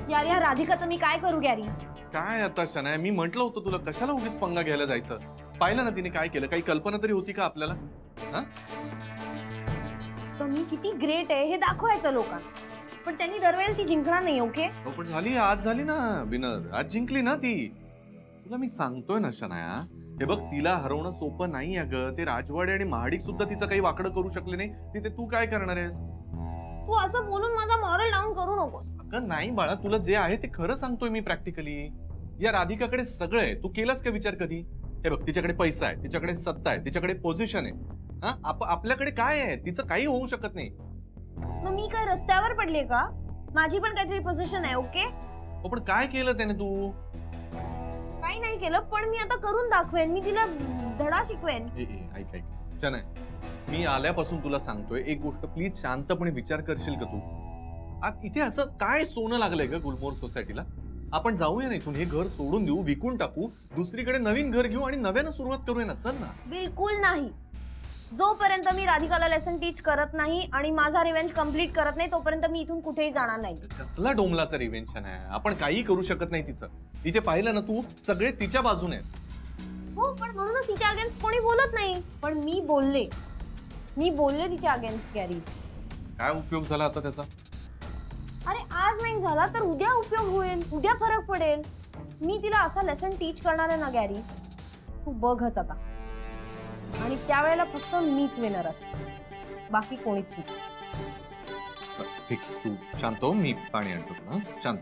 यार या राधिकाचं मी काय करू गॅरी? काय आता शनाया, मी म्हंटल होतं तुला कशाला उगीच पंगा घ्यायला जायचं. पाहिलं ना तिने काय केलं, काही कल्पना तरी होती का आपल्याला? मी किती ग्रेट आहे हे दाखवायचं लोकांना, पण त्यांनी दरवेळेला ती जिंकणार नाही. ओके पण झाली, आज झाली ना विनर, आज जिंकली ना ती. तुला मी सांगतोय ना शनाया, हे बघ तिला हरवणं सोपं नाही अगं. ते राजवाडे आणि महाडिक सुद्धा तिचं काही वाकडं करू शकले नाही, तिथे तू काय करणार आहेस? तू असं बोलून माझा मॉरल डाऊन करू नको. अगं नाही बाळा, तुला जे आहे ते खरं सांगतोय मी प्रॅक्टिकली. या राधिकाकडे सगळं आहे, तू केलास का विचार कधी? हे बघ, तिच्याकडे पैसा आहे, तिच्याकडे सत्ता आहे, तिच्याकडे पोझिशन आहे. आपल्याकडे काय आहे? तिचं काही होऊ शकत नाही. मग मी काय रस्त्यावर पडले का? माझी पण काहीतरी पोझिशन आहे. ओके पण काय केलं त्याने? तू काही नाही केलं, पण मी आता करून दाखवेन. मी तिला धडा शिकवेन. ऐक शनाया, मी आल्यापासून तुला सांगतोय एक गोष्ट, प्लीज शांतपणे विचार करशील का तू? आज इथे असं काय सोनं लागलंय का गुलमोहर सोसायटीला? आपण जाऊया ना इथून, हे घर सोडून देऊ, विकून टाकू, दुसरीकडे नवीन घर घेऊ आणि नव्यानं सुरुवात करूया ना. चल ना. बिलकुल नाही. जोपर्यंत मी राधिकाला लेसन टीच करत नाही आणि माझा रिव्हेंज कंप्लीट करत नाही, तोपर्यंत मी इथून कुठेही जाणार नाही. कसला डोमलाचा रिव्हेंज आहे? आपण काही करू शकत नाही तिचं. इथे पाहिलं ना तू, सगळे तिच्या बाजूने आहेत. हो, पण म्हणूनच तिच्या अगेन्स्ट कोणी बोलत नाही. पण मी बोलले तिच्या अगेन्स्ट. गॅरी, काय उपयोग झाला आता त्याचा? अरे आज नाही झाला तर उद्या उपयोग होईल, उद्या फरक पडेल. मी तिला असा लेसन टीच करणार आहे ना गॅरी, तू बघच आता. आणि त्यावेळेला फक्त मीच विनर असते, बाकी कोणीच नाही. ठीक, तू शांत हो, मी पाणी आणतो. शांत.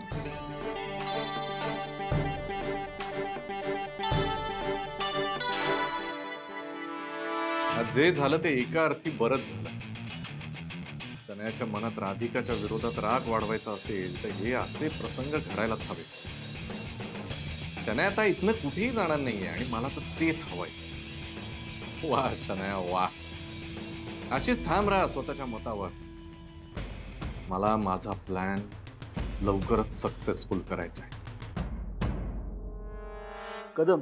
जे झालं ते एका अर्थी बरंच झालं. शनायाच्या मनात राधिकाच्या विरोधात राग वाढवायचा असेल तर हे असे प्रसंग घडायलाच हवे. शनाया आता इथनं कुठेही जाणार नाहीये आणि मला तर तेच हवंय. वाह शनाया वाह, अशीच ठाम राहा स्वतःच्या मतावर. मला माझा प्लॅन लवकरच सक्सेसफुल करायचा आहे. कदम,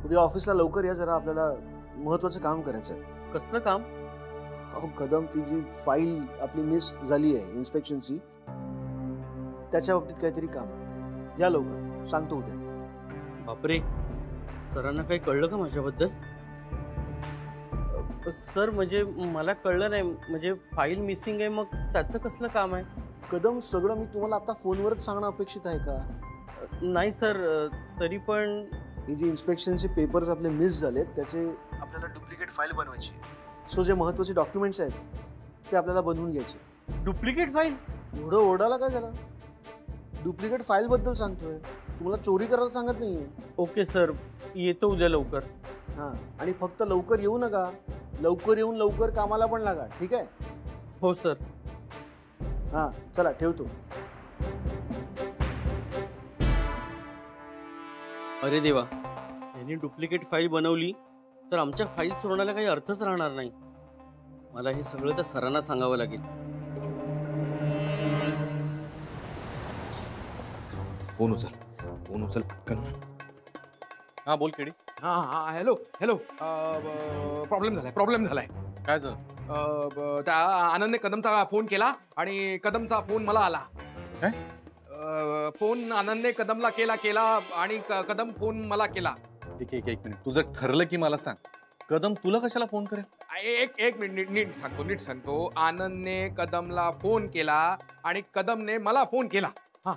उद्या ऑफिसला लवकर या, जरा आपल्याला महत्वाचं काम करायचं आहे. कसलं काम? अहो कदम, ती जी फाईल आपली मिस झाली आहे इन्स्पेक्शनची, त्याच्या बाबतीत काहीतरी काम. या लवकर, सांगतो उद्या. बापरे, सरांना काही कळलं का माझ्याबद्दल? सर म्हणजे मला कळलं नाही, म्हणजे फाईल मिसिंग आहे, मग त्याचं कसलं काम आहे? कदम, सगळं मी तुम्हाला आता फोनवरच सांगणं अपेक्षित आहे का? नाही सर, तरी पण हे जे इन्स्पेक्शनचे पेपर्स आपले मिस झालेत, त्याचे आपल्याला डुप्लिकेट फाईल बनवायची आहे. सो जे महत्त्वाचे डॉक्युमेंट्स आहेत ते आपल्याला बनवून घ्यायचे. Duplicate file? एवढं ओरडाला काय झालं? डुप्लिकेट फाईल बद्दल सांगतोय, तुम्हाला चोरी करायला सांगत नाहीये. ओके सर, येतो उद्या लवकर. हां, आणि फक्त लवकर येऊ नका, लवकर येऊन लवकर कामाला पण लागा. ठीक आहे? हो सर. हां, चला ठेवतो. अरे देवा, यांनी डुप्लिकेट फाईल बनवली तर आमच्या फाईल चोरण्याला काही अर्थच राहणार नाही. मला हे सगळं त्या सरांना सांगावं लागेल. फोन उचल पटकन. हा बोल केडी. हा हॅलो. प्रॉब्लेम झालाय. काय झालं? त्या आनंदने कदमचा फोन केला आणि कदमचा फोन मला आला. काय? फोन आनंदने कदमला केला आणि कदम फोन मला केला. एक मिनिट, तुझं ठरलं की मला सांग. कदम तुला कशाला फोन करेल? एक मिनिट, नीट सांगतो. आनंदने कदमला फोन केला आणि कदमने मला फोन केला. हा,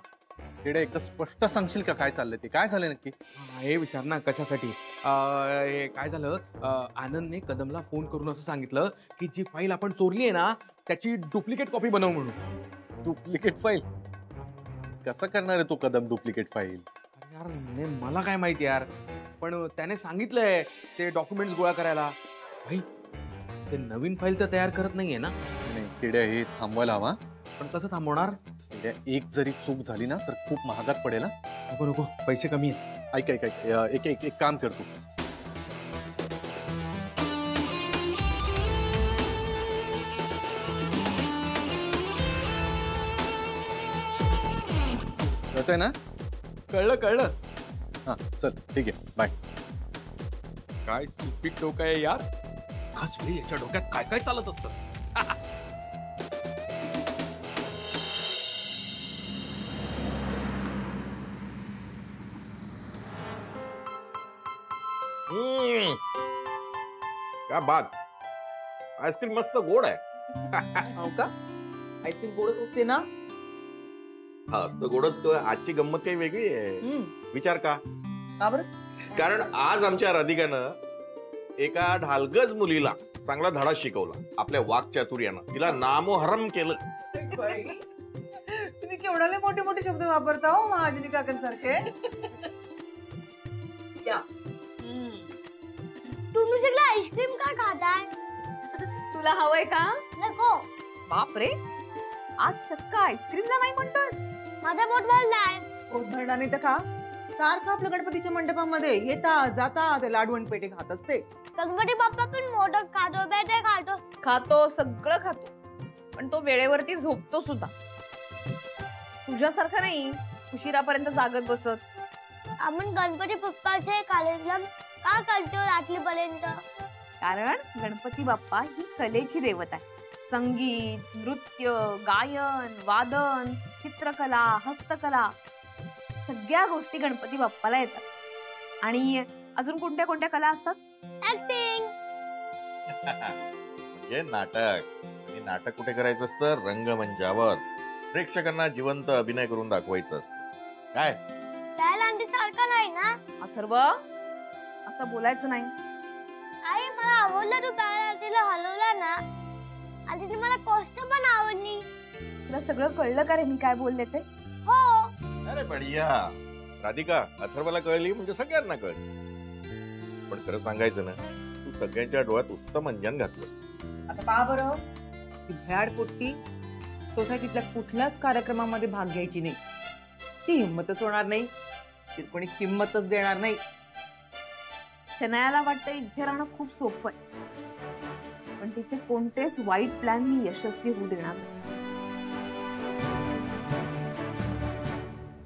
केडे एकदा स्पष्ट सांगशील का काय चाललंय ते? काय झालंय नक्की? हे विचार ना कशासाठी. हे काय झालं, आनंदने कदमला फोन करून असं सांगितलं की जी फाईल आपण चोरली आहे ना, त्याची डुप्लिकेट कॉपी बनव म्हणून. डुप्लिकेट फाईल कसा करणार आहे तो कदम डुप्लिकेट फाईल? यार मला काय माहिती यार, पण त्याने सांगितलंय ते डॉक्युमेंट्स गोळा करायला. भाई, ते नवीन फाईल तर तयार करत नाहीये ना? नाही किड्या, हे थांबवायला हवा. पण कसं थांबवणार? एक जरी चूक झाली ना तर खूप महागात पडेल. नको, पैसे कमी आहेत. ऐक, एक काम कर तू. कळतंय ना? कळलं. हा चल, ठीक आहे, बाय. काय सुपीक डोकं आहे यार. खास वेळी याच्या डोक्यात काय चालत असतं. क्या बात, आईस्क्रीम मस्त गोड आहे. हो का? आईस्क्रीम गोडच असते ना? हा असतं गोडच आजची गंमत काही वेगळी आहे. विचार का? का बरं? कारण आज आमच्या राधिकानं एका ढालगज मुलीला चांगला धडा शिकवला. आपल्या वाक्चातुर्यानं तिला नामोहरम केलं. बाई, तुम्ही केवढाले मोठे मोठे शब्द वापरता हो महाजनी काकांसारखे. या. तुम्ही सगळे आईस्क्रीम का खाताय? तुला हवंय का? नको. बापरे, आज चक्क आईस्क्रीमला नाही म्हणतोस? माझा पोट भरलाय. पोट भरला नाही तर का? सारखं आपल्या गणपतीच्या मंडपामध्ये येता जाता ते लाडू आणि पेटे खात असते. गणपती बाप्पा पण मोदक खातो, पेठे खातो. खातो, सगळं खातो, पण तो वेळेवरती झोपतो सुद्धा. तुझ्यासारखं नाही उशिरापर्यंत जागत बसत. आपण गणपती बाप्पाचे कार्यक्रम का करतो रात्रीपर्यंत? कारण गणपती बाप्पा ही कलेची देवता आहे. संगीत, नृत्य, गायन, वादन, चित्रकला, हस्तकला सगळ्या गोष्टी गणपती बाप्पाला येतात. आणि अजून कोणत्या कोणत्या कला असतात? ऍक्टिंग. म्हणजे नाटक. आणि नाटक कुठे करायचं असतं? रंगमंचावर प्रेक्षकांना जिवंत अभिनय करून दाखवायचं असतं. काय आंटी सारखं नाही ना? अथर्व, असं बोलायचं नाही. आई, मला आवडलं तू आंटीला हलवला ना. आंटीने मला गोष्ट पण आवडली. तुला सगळं कळलं का रे मी काय बोलले ते? हो. अरे बढिया. राधिका, अथर्वला कळली म्हणजे सगळ्यांना कळली. पण खरं सांगायचं ना, तू सगळ्यांच्या डोळ्यात उत्तम अंजन घातलं. आता पहा बरं, ती भ्याड पोट्टी सोसायटीतल्या कुठल्याच कार्यक्रमामध्ये भाग घ्यायची नाही. ती हिंमतच होणार नाही, ती कोणी किंमतच देणार नाही. शनायाला वाटतं इथे राहणं खूप सोपं आहे, पण तिचे कोणतेच वाईट प्लॅन मी यशस्वी होऊ देणार नाही.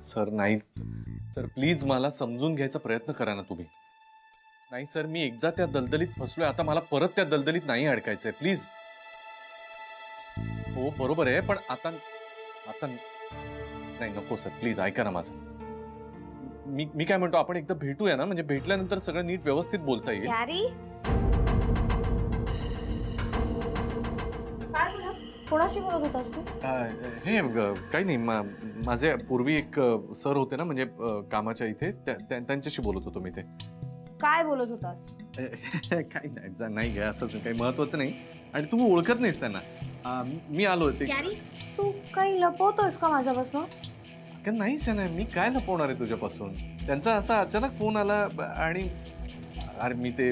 सर नाही सर, प्लीज मला समजून घ्यायचा प्रयत्न करा ना तुम्ही. नाही सर, मी एकदा त्या दलदलीत फसलोय, आता मला परत त्या दलदलीत नाही अडकायचंय. प्लीज. हो बरोबर आहे, पण आता आता नाही, नको सर, प्लीज ऐका ना माझं. मी काय म्हणतो, आपण एकदा भेटूया ना, म्हणजे भेटल्यानंतर सगळं नीट व्यवस्थित बोलता येईल. गॅरी, कोणाशी बोलत होतास तू? हे काही नाही, माझे पूर्वी एक सर होते ना, म्हणजे कामाच्या इथे, त्यांच्याशी बोलत होतो मी. ते काय बोलत होतास? काही नाही, असंच काही महत्वाचं नाही. आणि तू ओळखत नाहीस त्यांना. मी आलो ते. तू काही लपवतोस का माझ्यापासून? नाही शनाया, मी काय लपवणार आहे तुझ्यापासून? त्यांचा असा अचानक फोन आला आणि अरे मी ते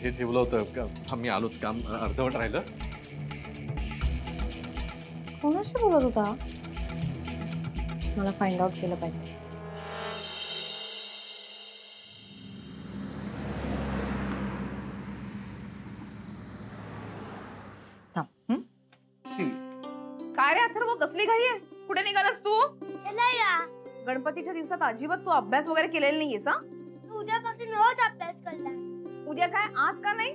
हे ठेवलं होतं, मी आलोच, काम अर्धवट राहिलं. कोणाशी बोलत होता? मला फाइंड आउट केलं पाहिजे. काय रे अथर्व, कसली घाई आहे? कुठे निघालास तू? गणपतीच्या दिवसात अजिबात तू अभ्यास वगैरे केलेला नाहीयेस? हा, उद्यापासून रोज अभ्यास करणार. उद्या काय, आज का नाही?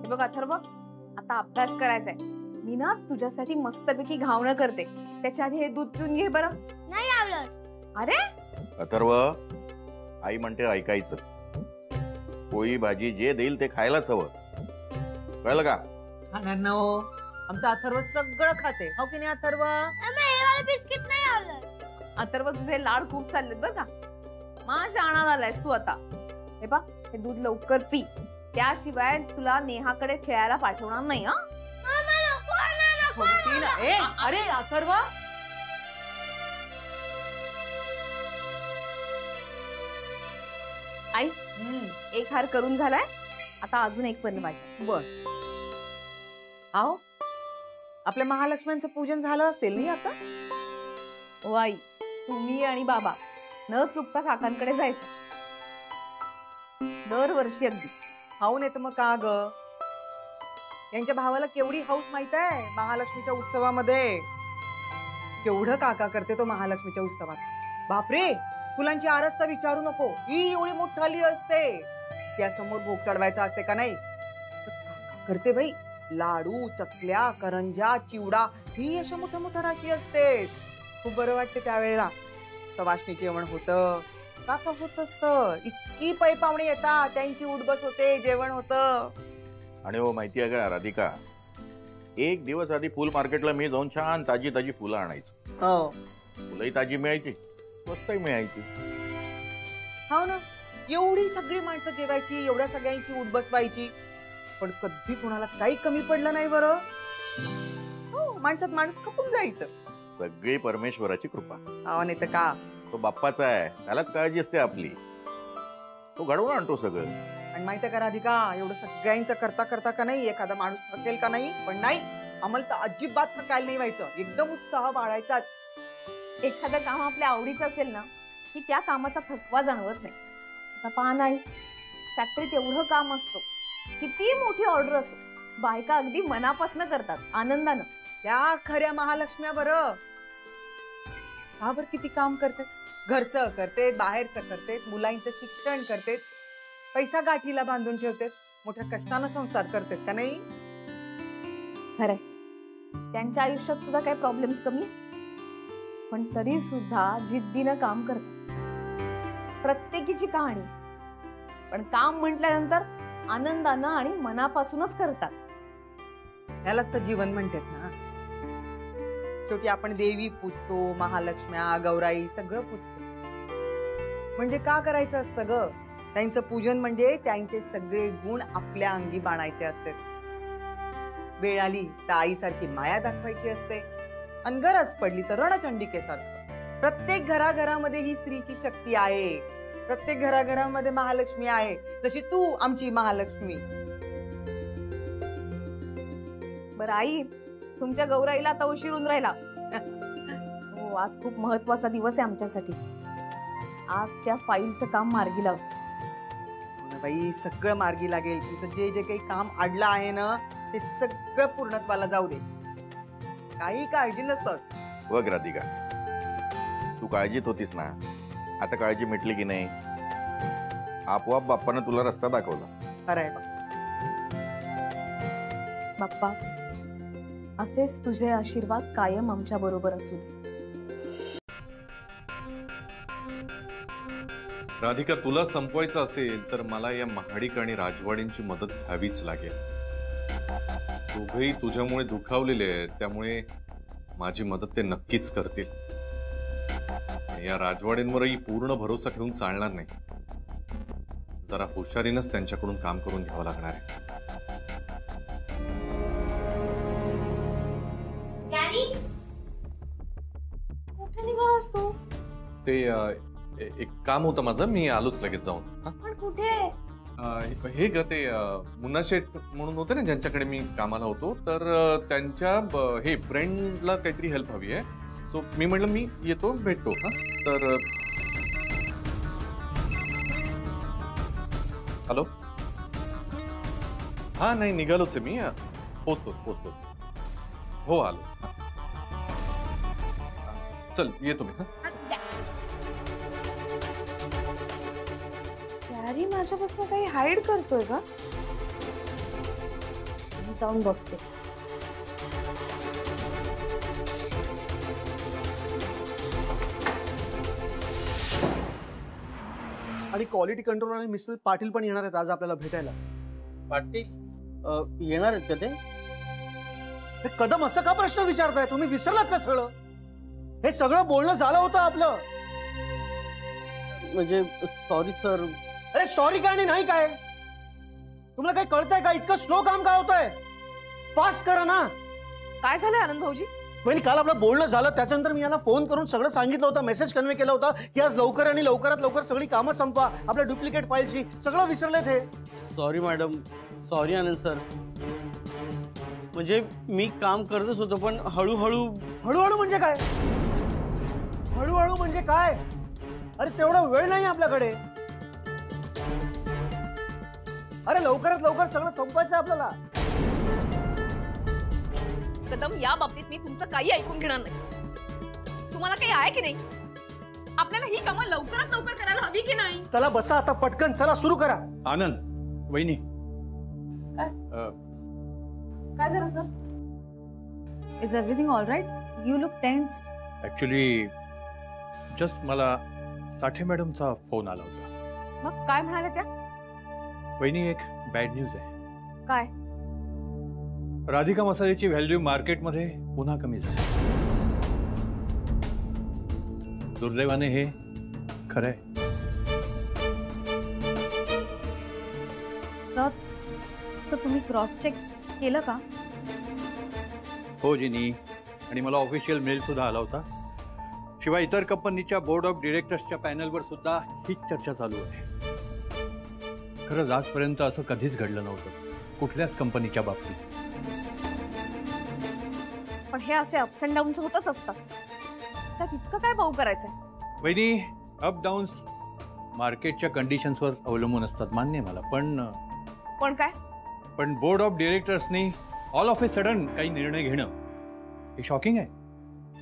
हे बघ अथर्व, आता अभ्यास करायचाय. मी ना तुझ्यासाठी मस्तपैकी घावणं करते. त्याच्या आधी हे दूध पिऊन घे बरं. नाही आवडत. अरे अथर्व, आई म्हणते ऐकायचं. पोळी भाजी जे देईल ते खायलाच हवं, कळलं का? खाणार ना हो, आमचा अथर्व सगळं खाते. हो की नाही अथर्व? बिस्किट नाही आवडत. अथर्व, तुझे लाड खूप चाललेत बरं का. माझ्या आणात आलायस तू आता. हे बा, हे दूध लवकर पी, त्याशिवाय तुला नेहाकडे खेळायला पाठवणार नाही. हा, अरे अथर्व, आई एक हार करून झालाय, आता अजून एक बनवायचा. बर. आओ, आपल्या महालक्ष्म्यांचं पूजन झालं असेल नाही आता? ओ आई, तुम्ही आणि बाबा न चुकता काकांकडे जायचं दरवर्षी. अगदी हाऊ नाही तर मग का ग? यांच्या भावाला केवढी हौस माहित आहे महालक्ष्मीच्या उत्सवामध्ये. केवढं काका करते तो महालक्ष्मीच्या उत्सवात. बापरे, फुलांची आरस तर विचारू नको, ही एवढी मोठाली असते. त्यासमोर भोग चढवायचा असते का नाही? काका करते बाई. लाडू, चकल्या, करंजा, चिवडा, ही अशा मोठ्या मोठ्या राशी असते. खूप बरं वाटते त्यावेळेला. सवाष्णी जेवण होतं, काका होत असतं. इतकी पै पाहुणे येतात, त्यांची उठबस होते, जेवण होतं. आणि हो माहिती आहे का राधिका, एक दिवस आधी फुल मार्केटला मी जाऊन छान ताजी ताजी फुलं आणायची. हो फुलंही ताजी मिळायची, स्वस्तही मिळायची. हो ना, एवढी सगळी माणसं जेवायची, एवढ्या सगळ्यांची उठबस व्हायची, पण कधी कुणाला काही कमी पडलं नाही बरं. हो, माणसात माणूस खपून जायचं. सगळी परमेश्वराची कृपा. अहो नाही तर का. तो बाप्पाचा आहे, त्यालाच काळजी असते आपली. तो घडवून आणतो सगळं. आणि माहिती का राधिका, एवढं सगळ्यांचं करता करता का नाही एखादा माणूस थकेल का नाही, पण नाही, आम्हाला तर अजिबात थकायला नाही व्हायचं. एकदम उत्साह बाळायचाच. एखादं काम आपल्या आवडीचं असेल ना की त्या कामाचा थकवा जाणवत नाही. आता पहा नाही, फॅक्टरीत एवढं काम असतं, किती मोठी ऑर्डर असो, बायका अगदी मनापासून करतात, आनंदानं. त्या खऱ्या महालक्ष्म्या बरं. हा बरं किती काम करते, घरचं करते, बाहेरचं करते, मुलांचं शिक्षण करते, पैसा गाठीला बांधून ठेवते, मोठ्या कष्टानं संसार करते का नाही. खरंय, त्यांच्या आयुष्यात सुद्धा काही प्रॉब्लेम्स कमी, पण तरी सुद्धा जिद्दीनं काम करतात. प्रत्येकीची कहाणी, पण काम म्हटल्यानंतर आनंदानं आणि मनापासूनच करतात. ह्यालाच तर जीवन म्हणतात ना. शेवटी आपण देवी पूजतो, महालक्ष्म्या, गौराई सगळं पूजतो. म्हणजे का करायचं असतं ग? त्यांचं पूजन म्हणजे त्यांचे सगळे गुण आपल्या अंगी बाणायचे असतात. वेळ आली तर आईसारखी माया दाखवायची असते, आणि गरज पडली तर रणचंडिकेसारखं. प्रत्येक घराघरामध्ये ही स्त्रीची शक्ती आहे. प्रत्येक घराघरामध्ये महालक्ष्मी आहे, जशी तू आमची महालक्ष्मी. बरं आई, तुमच्या गौराईला आता उशीर होऊन राहिला. हो, आज खूप महत्वाचा दिवस आहे आमच्यासाठी. आज त्या फाईलचं काम मार्गी लावतो. बाई, सगळं मार्गी लागेल. तुझं जे जे काही काम अडलं आहे ना, ते सगळं पूर्णत्वाला जाऊ दे. काही काळजी नसत. बघ राधिका, तू काळजीत होतीस ना, आता काळजी मिटली की नाही? आपोआप बाप्पानं तुला रस्ता दाखवला. खरंय बघ. बाप्पा, असेच तुझे आशीर्वाद कायम आमच्या बरोबर असू दे. राधिका, तुला संपवायचं असेल तर मला या महाडिक आणि राजवाडींची मदत घ्यावीच लागेल. दोघेही तुझ्यामुळे दुखावलेले आहेत, त्यामुळे माझी मदत ते नक्कीच करतील. या राजवाडींवरही पूर्ण भरोसा ठेवून चालणार नाही. जरा हुशारीनंच त्यांच्याकडून काम करून घ्यावं लागणार आहे. कुठे निघालास तू? ते एक काम होतं माझं, मी आलोच लगेच जाऊन. पण कुठे? हे ग, ते मुन्ना शेठ म्हणून होते ना ज्यांच्याकडे मी कामाला होतो, तर त्यांच्या हे फ्रेंडला काहीतरी हेल्प हवी आहे. सो मी म्हटलं मी येतो, भेटतो. तर हॅलो, हा नाही, निघालोच आहे मी. पोचतो. हो, आलो. चल, येतो मी. गॅरी माझ्यापासून काही हाईड करतोय का? मी जाऊन बघते. आणि क्वालिटी कंट्रोल आणि मिस्टर पाटील पण येणार आहेत आज आपल्याला भेटायला. पाटील येणार आहेत का ते? हे कदम असं का प्रश्न विचारताय? तुम्ही विसरलात का सगळं? हे सगळं बोलणं झालं होतं आपलं. म्हणजे सॉरी सर. अरे सॉरी काय आणि नाही काय? तुम्हाला काही कळतंय का? इतकं स्लो काम काय होतंय? फास्ट करा ना. काय झालंय आनंद भाऊजी? वहिनी, काल आपलं बोलणं झालं, त्याच्यानंतर मी यांना फोन करून सगळं सांगितलं होतं, मेसेज कन्वे केला होता की आज लवकर आणि लवकरात लवकर सगळी कामं संपवा आपल्या डुप्लिकेट फाईलची. सगळं विसरलेत हे. Sorry madam. सॉरी आनंद सर. म्हणजे मी काम करतच होतो, पण हळूहळू. हळूहळू म्हणजे काय? हळूहळू म्हणजे काय? अरे तेवढा वेळ नाही आपल्याकडे. अरे लवकरात लवकर सगळं संपवायचं आपल्याला. कदम, या बाबतीत मी तुमचं काही ऐकून घेणार नाही. तुम्हाला काही आहे की नाही? आपल्याला ही कामं लवकरात लवकर करायला हवी की नाही? चला बसा आता, पटकन चला सुरू करा. आनंद, वहिनी. काय झालं sir? Is everything all right? You look tensed. Actually just मला साठे मॅडमचा फोन आला होता. मग काय म्हणाले त्या? वहिनी, एक बॅड न्यूज आहे. काय? राधिका मसाल्याची व्हॅल्यू मार्केटमध्ये पुन्हा कमी झाली. दुर्दैवाने हे खरं आहे. सर तुम्ही क्रॉस चेक केलं का? हो जिनी, आणि मला ऑफिशियल मेल सुद्धा आला होता. शिवाय इतर कंपनीच्या बोर्ड ऑफ डिरेक्टर्सच्या पॅनलवर सुद्धा हीच चर्चा चालू आहे. खरंच आजपर्यंत असं कधीच घडलं नव्हतं कुठल्याच कंपनीच्या बाबतीत. पण हे असे अप्स अँड डाऊन्स होतच असतात. त्यात इतकं काय भाऊ करायचंय? वहिनी, अप डाऊन्स मार्केटच्या कंडिशन्सवर अवलंबून असतात, मान्य आहे मला. पण काय? पण बोर्ड ऑफ डिरेक्टर्सनी ऑल ऑफ ए सडन काही निर्णय घेणं हे शॉकिंग आहे.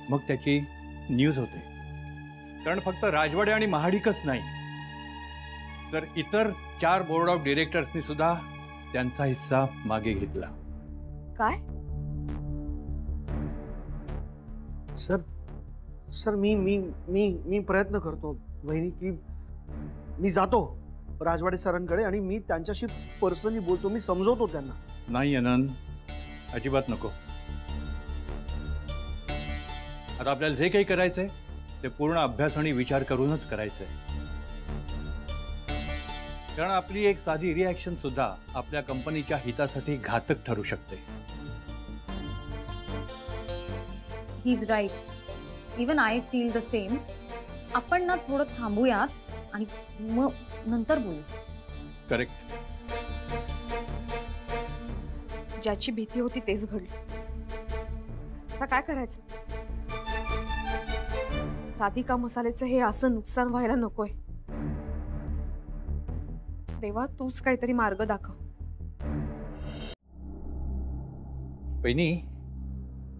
मग त्याची न्यूज होते. कारण फक्त राजवाडे आणि महाडिकच नाही, तर इतर 4 बोर्ड ऑफ डिरेक्टर्सनी सुद्धा त्यांचा हिस्सा मागे घेतला. काय? सर मी मी मी मी प्रयत्न करतो वहिनी, की मी जातो राजवाडे सरांकडे आणि मी त्यांच्याशी पर्सनली बोलतो. मी समजवतो त्यांना. नाही आनंद, अजिबात नको. आता आपल्याला जे काही करायचंय ते पूर्ण अभ्यास आणि विचार करूनच करायचंय. कारण आपली एक साधी रिॲक्शन सुद्धा आपल्या कंपनीच्या हितासाठी घातक ठरू शकते. He is right. Even I feel the same. आपण ना थोडं थांबूयात आणि मग नंतर बोलू. करेक्ट. ज्याची भीती होती तेच घडलं. आता काय करायचं? राधिका मसाल्याचं हे असं नुकसान व्हायला नकोय. देवा, तूच काहीतरी मार्ग दाखव. वहिनी,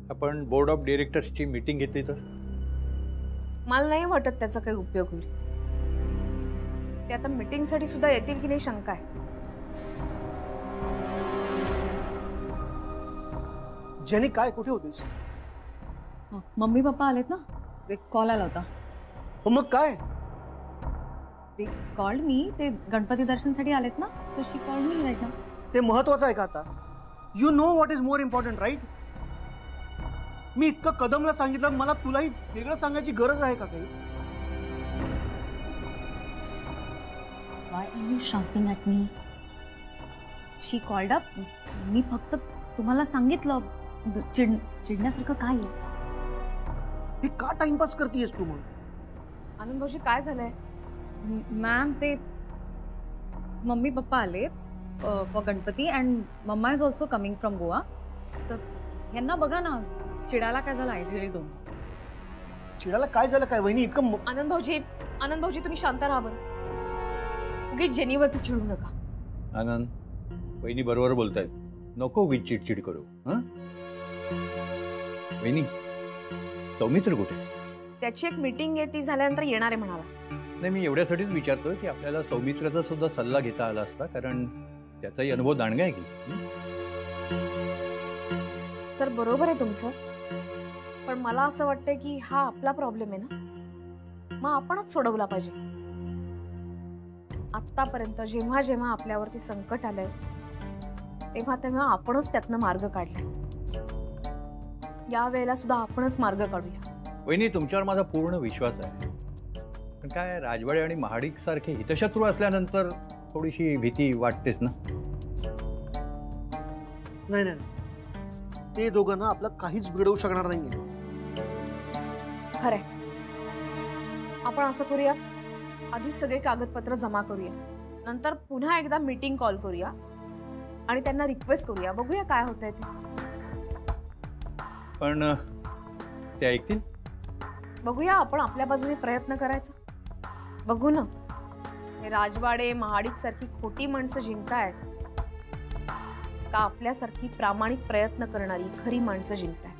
आपण बोर्ड ऑफ डिरेक्टर्सची मीटिंग घेतली तर? मला नाही वाटत त्याचा काही उपयोग होईल. ते आता मीटिंगसाठी सुद्धा येतील की नाही शंका आहे. जेनी, काय कुठे होतीस? मम्मी पप्पा आलेत ना, एक कॉल आला होता. मग काय? ते कॉल्ड मी. ते गणपती दर्शनसाठी आलेत ना, so she called me right now. ते महत्वाचं आहे का आता? You know what is more important, right? मी इतकं कदमला सांगितलं, मला तुलाही वेगळं सांगायची गरज आहे का काही? Why are you shouting at me? She called up. मी फक्त तुम्हाला सांगितलं. चिडण्यासारखं काय आहे? हे का टाइमपास करतेस तू? मग आनंद भाऊजी, काय झालंय? मॅम, ते मम्मी पप्पा आले for Ganpati and mamma is also coming from Goa. तर ह्यांना बघा ना, चिडायला काय झालं? I really don't. चिडायला काय झालं काय वहिनी? इतकं आनंद भाऊजी तुम्ही शांत राहा बरं. उगीच जेनीवरती चिडू नका. आनंद, वहिनी बरोबर बोलतायत. नको उगीच चिडचिड करू. वहिनी, सौमित्र कुठे? त्याची एक मीटिंग आहे, ती झाल्यानंतर येणार आहे म्हणाला. नाही, मी एवढ्यासाठीच विचारतोय की आपल्याला सौमित्राचा सुद्धा सल्ला घेता आला असता, कारण त्याचाही अनुभव दांडगा आहे की. सर, बरोबर आहे तुमचं, पण मला असं वाटतंय की हा आपला प्रॉब्लेम आहे ना, मग आपणच सोडवला पाहिजे. आतापर्यंत जेव्हा जेव्हा आपल्यावरती संकट आलंय तेव्हा तेव्हा आपणच त्यातनं मार्ग काढला. या वेळेला सुद्धा आपणच मार्ग काढूया. वहिनी, तुमच्यावर माझा पूर्ण विश्वास आहे. पण काय, राजवाडे आणि महाडिक सारखे हितशत्रू असल्यानंतर थोडीशी भीती वाटतेच ना. नाही नाही, ते दोघं ना आपलं काहीच बिघडवू शकणार नाहीये. खरंय. आपण असं करूया, आधी सगळे कागदपत्र जमा करूया, नंतर पुन्हा एकदा मीटिंग कॉल करूया आणि त्यांना रिक्वेस्ट करूया. बघूया काय होतंय ते. पण ते ऐकतील? बघूया, आपण आपल्या बाजूने प्रयत्न करायचा. बघू ना, हे राजवाडे महाडिक सारखी खोटी माणसं जिंकतायत का आपल्यासारखी प्रामाणिक प्रयत्न करणारी खरी माणसं जिंकतायत.